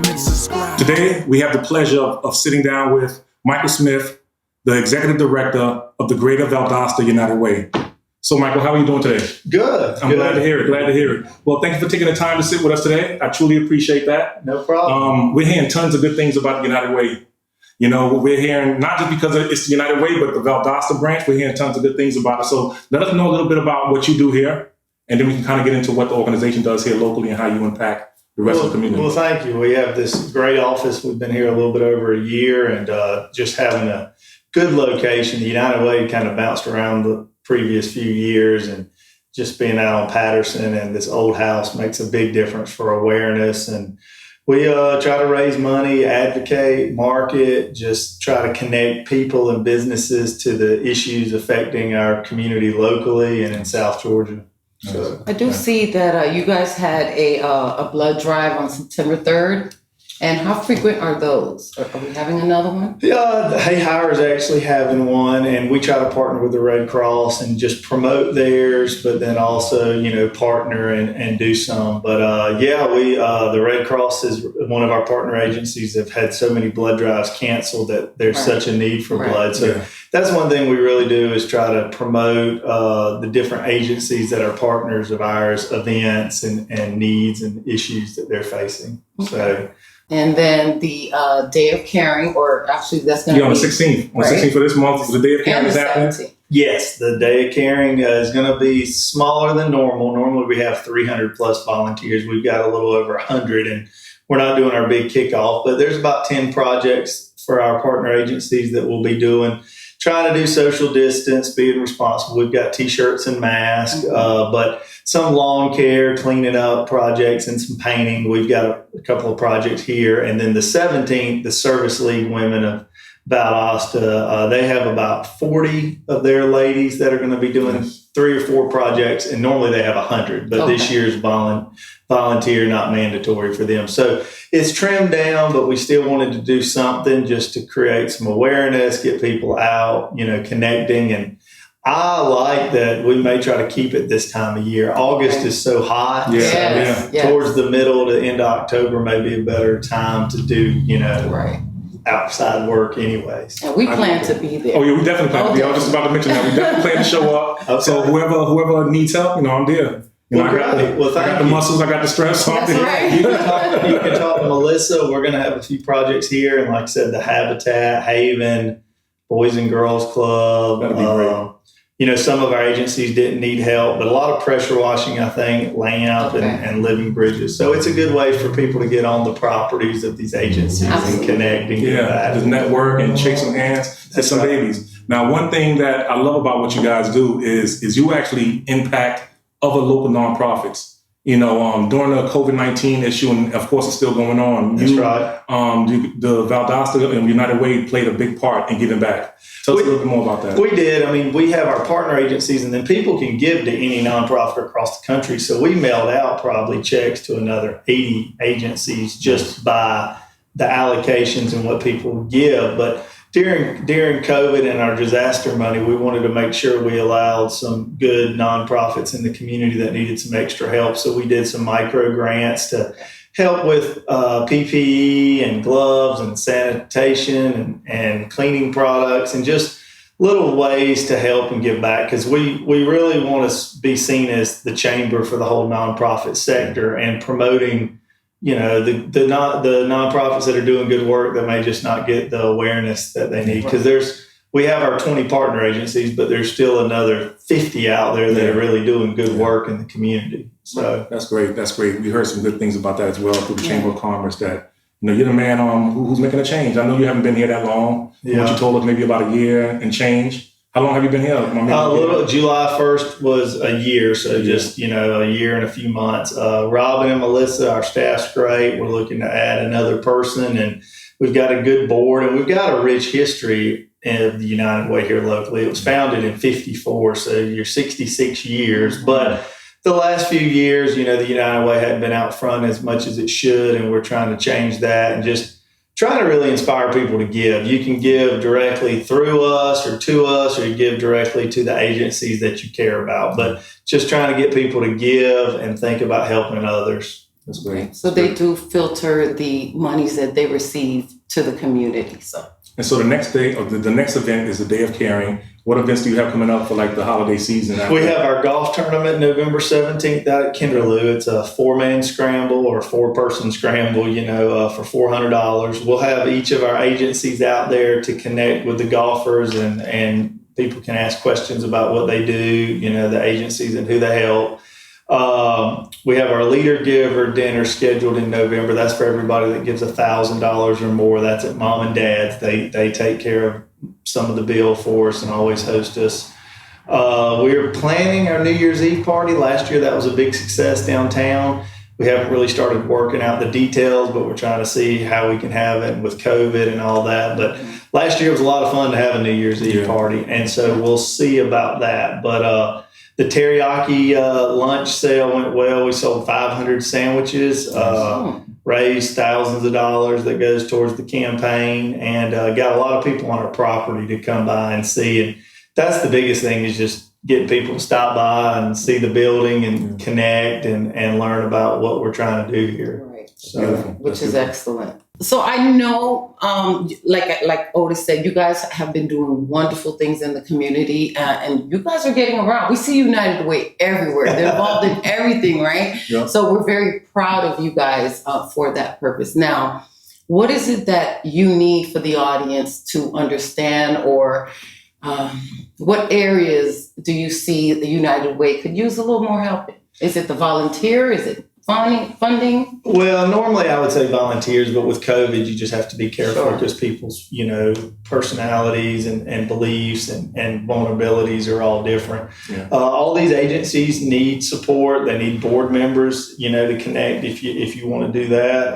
Today, we have the pleasure of sitting down with Micheal Smith, the Executive Director of the Greater Valdosta United Way. So, Micheal, how are you doing today? Good. I'm glad to hear it. Well, thank you for taking the time to sit with us today. I truly appreciate that. No problem. We're hearing tons of good things about the United Way. You know, we're hearing not just because it's the United Way, but the Valdosta branch, we're hearing tons of good things about it. So let us know a little bit about what you do here, and then we can kind of get into what the organization does here locally and how you impact the rest of the community. Well, thank you. We have this great office. We've been here a little bit over a year, and just having a good location. The United Way kind of bounced around the previous few years, and just being out on Patterson and this old house makes a big difference for awareness. And we try to raise money, advocate, market, just try to connect people and businesses to the issues affecting our community locally and in South Georgia. So I do see that you guys had a blood drive on September 3rd. And how frequent are those? Are we having another one? Yeah, Hey Hire is actually having one, and we try to partner with the Red Cross and just promote theirs, but then also, partner and do some. But the Red Cross is one of our partner agencies. Have had so many blood drives canceled that there's such a need for blood. So that's one thing we really do is try to promote the different agencies that are partners of ours, events and needs and issues that they're facing. Okay. So. And then the Day of Caring, or actually that's going to be on the 16th. On the 16th of this month, the Day of Caring is happening. Yes, the Day of Caring is going to be smaller than normal. Normally we have 300 plus volunteers. We've got a little over 100, and we're not doing our big kickoff, but there's about 10 projects for our partner agencies that we'll be doing. Trying to do social distance, being responsible. We've got T-shirts and masks, but some lawn care, cleaning up projects, and some painting. We've got a couple of projects here. And then the 17th, the Service League Women of Valdosta, they have about 40 of their ladies that are going to be doing 3 or 4 projects. And normally they have 100, but this year's volunteer, not mandatory for them. So it's trimmed down, but we still wanted to do something just to create some awareness, get people out, connecting. And I like that we may try to keep it this time of year. August is so hot. Towards the middle to end of October may be a better time to do, outside work anyways. And we plan to be there. Oh, yeah, we definitely plan to be. I was just about to mention that. We definitely plan to show up. Okay. So whoever needs help, I'm there. I got the muscles, I got the strength. So That's right. You can talk to Melissa. We're going to have a few projects here. And like I said, the Habitat, Haven, Boys and Girls Club. That'd be great. Some of our agencies didn't need help, but a lot of pressure washing, I think, LAMP and Living Bridges. So it's a good way for people to get on the properties of these agencies and connecting. Just network and shake some hands, hit some babies. Now, one thing that I love about what you guys do is you actually impact other local nonprofits. During the COVID-19 issue, and of course it's still going on. That's right. The Valdosta United Way played a big part in giving back. Tell us a little bit more about that. We did. I mean, we have our partner agencies, and then people can give to any nonprofit across the country. So we mailed out probably checks to another 80 agencies just by the allocations and what people give. But during COVID and our disaster money, we wanted to make sure we allowed some good nonprofits in the community that needed some extra help. So we did some micro grants to help with PPE and gloves and sanitation and cleaning products and just little ways to help and give back, because we really want to be seen as the chamber for the whole nonprofit sector and promoting the nonprofits that are doing good work that may just not get the awareness that they need. Because we have our 20 partner agencies, but there's still another 50 out there that are really doing good work in the community. So that's great. We heard some good things about that as well through the Chamber of Commerce. That you're the man who's making a change. I know you haven't been here that long. What you told us, maybe about a year and change. How long have you been here? July 1st was a year, so just a year and a few months. Robin and Melissa, our staff's great. We're looking to add another person, and we've got a good board, and we've got a rich history of the United Way here locally. It was founded in '54, so you're 66 years. But the last few years, the United Way hadn't been out front as much as it should, and we're trying to change that and just trying to really inspire people to give. You can give directly through us or to us, or you give directly to the agencies that you care about. But just trying to get people to give and think about helping others. That's great. So they do filter the monies that they receive to the community. So. And so the next day, or the next event is the Day of Caring. What events do you have coming up for like the holiday season? We have our golf tournament November 17th out at Kinderloo. It's a 4-man scramble or a 4-person scramble, for $400. We'll have each of our agencies out there to connect with the golfers, and people can ask questions about what they do, the agencies and who they help. We have our leader giver dinner scheduled in November. That's for everybody that gives $1,000 or more. That's at mom and dad's. They take care of some of the bill for us and always host us. We're planning our New Year's Eve party. Last year, that was a big success downtown. We haven't really started working out the details, but we're trying to see how we can have it with COVID and all that. But last year was a lot of fun to have a New Year's Eve party. And so we'll see about that. But, the teriyaki lunch sale went well. We sold 500 sandwiches, raised thousands of dollars that goes towards the campaign, and got a lot of people on our property to come by and see. And that's the biggest thing, is just getting people to stop by and see the building and connect and learn about what we're trying to do here. Right. So, which is excellent. So I know, like Otis said, you guys have been doing wonderful things in the community, and you guys are getting around. We see United Way everywhere. They're involved in everything, right? Yep. So we're very proud of you guys for that purpose. Now, what is it that you need for the audience to understand, or what areas do you see the United Way could use a little more help in? Is it the volunteer? Is it funding? Well, normally I would say volunteers, but with COVID, you just have to be careful because people's, personalities and beliefs and vulnerabilities are all different. Yeah. All these agencies need support. They need board members, to connect if you want to do that.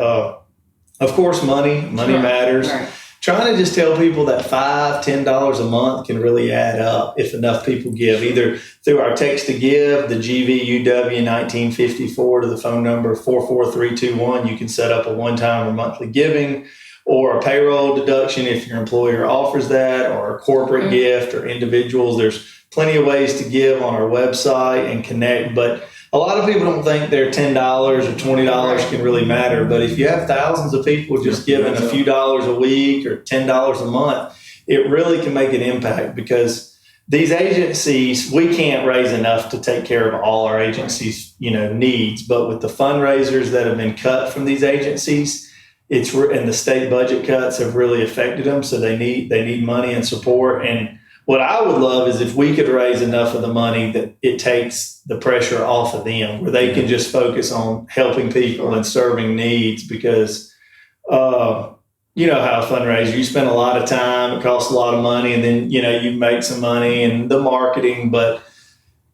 Of course, money matters. Right. Trying to just tell people that $5, $10 a month can really add up if enough people give, either through our text to give, the GVUW 1954 to the phone number 44321. You can set up a one-time or monthly giving, or a payroll deduction if your employer offers that, or a corporate gift, or individuals. There's plenty of ways to give on our website and connect, but a lot of people don't think their $10 or $20 can really matter. But if you have thousands of people just giving a few dollars a week or $10 a month, it really can make an impact, because these agencies, we can't raise enough to take care of all our agencies' needs. But with the fundraisers that have been cut from these agencies, and the state budget cuts have really affected them. So they need money and support. And what I would love is if we could raise enough of the money that it takes the pressure off of them, where they can just focus on helping people and serving needs, because you know how a fundraiser, you spend a lot of time, it costs a lot of money, and then, you make some money and the marketing. But,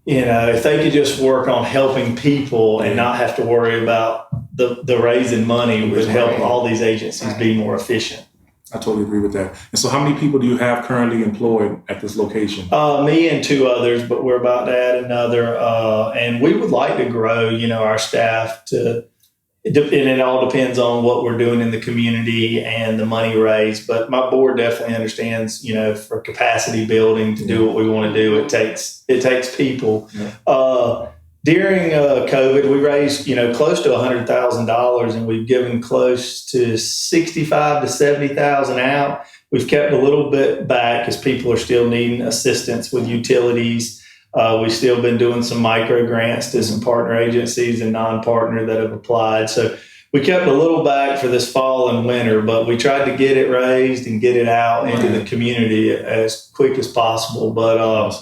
if they could just work on helping people and not have to worry about the raising money, would help all these agencies be more efficient. I totally agree with that. And so how many people do you have currently employed at this location? Me and 2 others, but we're about to add another. And we would like to grow, our staff and it all depends on what we're doing in the community and the money raised. But my board definitely understands, for capacity building to do what we want to do, it takes people. Yeah. During COVID, we raised, close to $100,000, and we've given close to $65,000 to $70,000 out. We've kept a little bit back because people are still needing assistance with utilities. We've still been doing some micro grants to some partner agencies and non-partner that have applied. So we kept a little back for this fall and winter, but we tried to get it raised and get it out into the community as quick as possible. But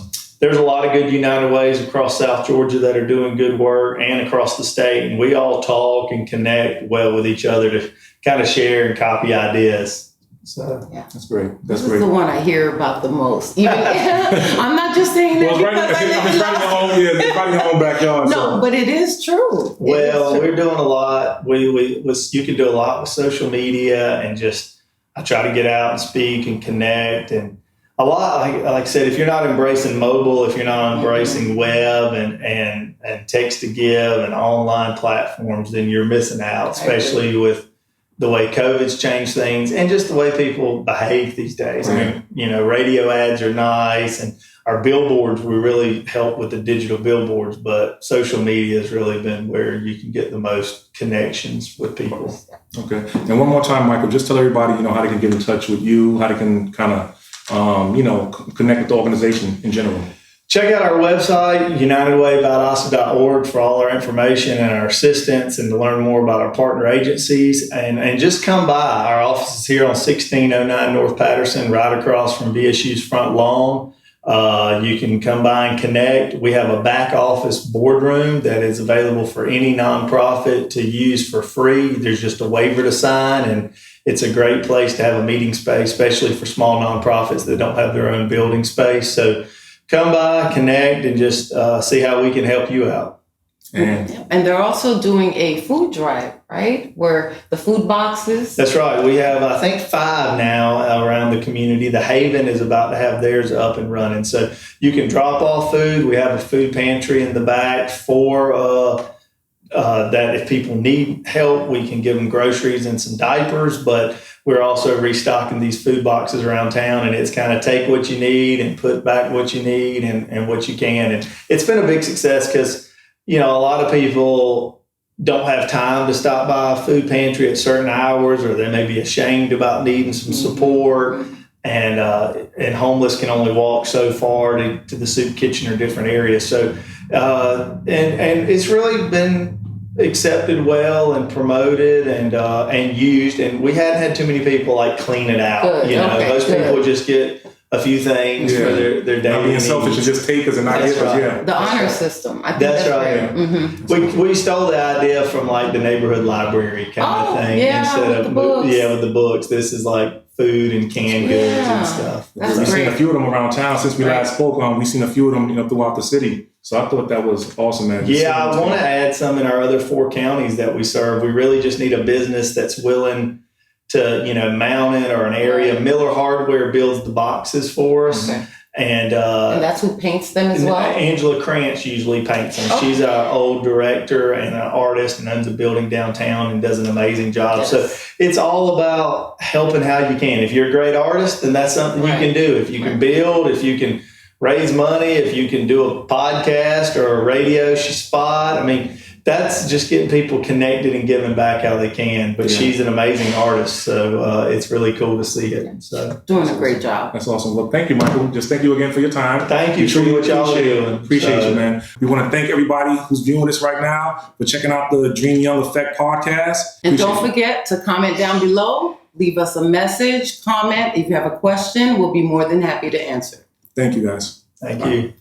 there's a lot of good United Ways across South Georgia that are doing good work, and across the state. And we all talk and connect well with each other to kind of share and copy ideas. So that's great. This is the one I hear about the most. Even, I'm not just saying that it's right in your own backyard. No, but it is true. We're doing a lot. You can do a lot with social media, and I try to get out and speak and connect, and a lot, like I said, if you're not embracing mobile, if you're not embracing web and text to give and online platforms, then you're missing out, especially with the way COVID's changed things and just the way people behave these days. Right. I mean, you know, radio ads are nice, and our billboards, we really help with the digital billboards, but social media has really been where you can get the most connections with people. Okay. And one more time, Michael, just tell everybody, you know, how they can get in touch with you, how they can kind of, you know, connect with the organization in general. Check out our website, unitedwayvaldosta.org, for all our information and our assistance, and to learn more about our partner agencies. And just come by. Our office is here on 1609 North Patterson, right across from VSU's front lawn. You can come by and connect. We have a back office boardroom that is available for any nonprofit to use for free. There's just a waiver to sign, and it's a great place to have a meeting space, especially for small nonprofits that don't have their own building space. So come by, connect, and just see how we can help you out. And they're also doing a food drive, right? Where the food boxes. That's right. We have, I think, 5 now around the community. The Haven is about to have theirs up and running. So you can drop off food. We have a food pantry in the back for that if people need help, we can give them groceries and some diapers. But we're also restocking these food boxes around town, and it's kind of take what you need and put back what you need and what you can. And it's been a big success because, you know, a lot of people don't have time to stop by a food pantry at certain hours, or they may be ashamed about needing some support. And homeless can only walk so far to the soup kitchen or different areas. So, and it's really been accepted well and promoted and used. And we hadn't had too many people like clean it out. Good. You know, Okay, most good. people just get a few things for their daily Not being selfish and needs. just take us and not That's give us. right. Yeah. The honor system. I think That's that's right. great. Mm-hmm. We stole the idea from like the neighborhood library kind of thing. Yeah, Instead with of the books. with the books. This is like food and canned goods Yeah. and stuff. That's We've seen great. a few of them around town since we Right. last spoke. We've seen a few of them, you know, throughout the city. So I thought that was awesome, man. Yeah, I want to add some in our other 4 counties that we serve. We really just need a business that's willing to, you know, mount it, or an area. Right. Miller Hardware builds the boxes for us. Okay. And that's who paints them as well? Angela Krantz usually paints them. Oh. She's our old director and an artist and owns a building downtown and does an amazing job. Yes. So it's all about helping how you can. If you're a great artist, then that's something Right. you can do. If you can build, if you can raise money, if you can do a podcast or a radio spot, I mean, that's just getting people connected and giving back how they can. But Yeah. she's an amazing artist, so it's really cool to see it. So Doing a great job. That's awesome. Well, thank you, Michael. Just thank you again for your time. thank you We for truly what y'all are appreciate it. doing. Appreciate So- you, man. We want to thank everybody who's viewing this right now for checking out the Dream Young Effect podcast. And Appreciate don't forget to comment down below. Leave us a message, comment. If you have a question, we'll be more than happy to answer. Thank you, guys. Thank you.